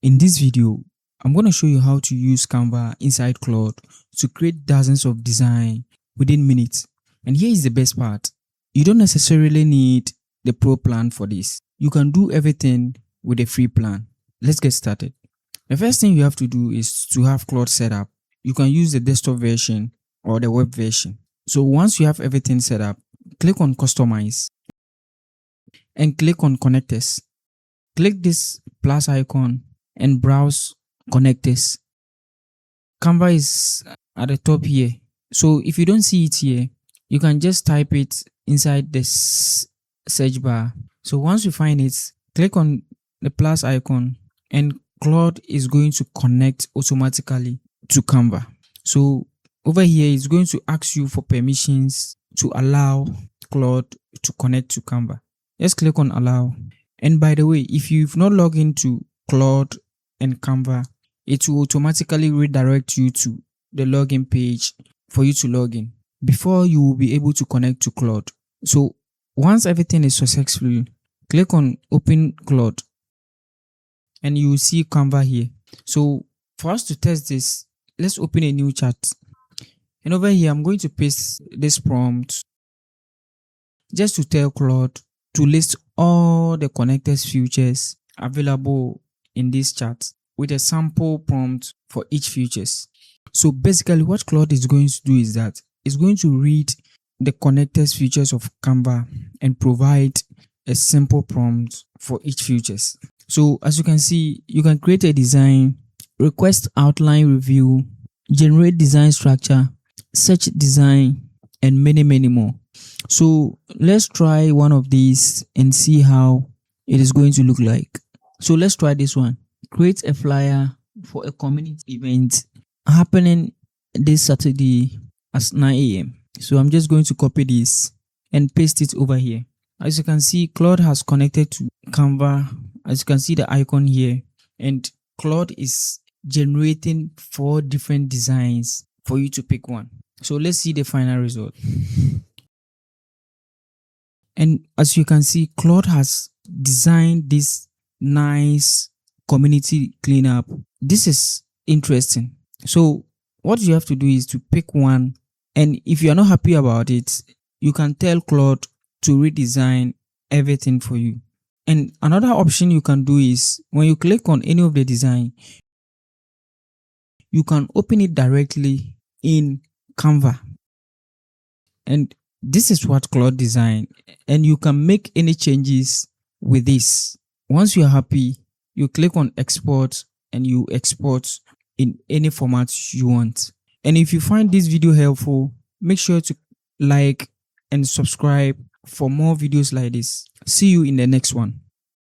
In this video, I'm going to show you how to use Canva inside Claude to create dozens of design within minutes. And here is the best part. You don't necessarily need the pro plan for this. You can do everything with a free plan. Let's get started. The first thing you have to do is to have Claude set up. You can use the desktop version or the web version. So once you have everything set up, click on Customize and click on Connectors. Click this plus icon and browse connectors. Canva is at the top here. So if you don't see it here, you can just type it inside the search bar. So once you find it, click on the plus icon and Claude is going to connect automatically to Canva. So over here, it's going to ask you for permissions to allow Claude to connect to Canva. Just click on allow. And by the way, if you've not logged into Claude and Canva, it will automatically redirect you to the login page for you to log in before you will be able to connect to Claude. So once everything is successful, click on open Claude and you will see Canva here. So for us to test this, let's open a new chat. And over here, I'm going to paste this prompt just to tell Claude to list all the connectors features available in this chat with a sample prompt for each features. So basically what Claude is going to do is that it's going to read the connectors features of Canva and provide a simple prompt for each features. So as you can see, you can create a design, request outline review, generate design structure, search design, and many more. So let's try one of these and see how it is going to look like. So let's try this one. Create a flyer for a community event happening this Saturday at 9 a.m. So I'm just going to copy this and paste it over here. As you can see, Claude has connected to Canva. As you can see the icon here, and Claude is generating 4 different designs for you to pick one. So let's see the final result. And as you can see, Claude has designed this nice community cleanup. This is interesting. So what you have to do is to pick one, and if you are not happy about it, you can tell Claude to redesign everything for you. And another option you can do is when you click on any of the design, you can open it directly in Canva. And this is what Claude designed, and you can make any changes with this. Once you are happy, you click on export and you export in any format you want. And if you find this video helpful, make sure to like and subscribe for more videos like this. See you in the next one.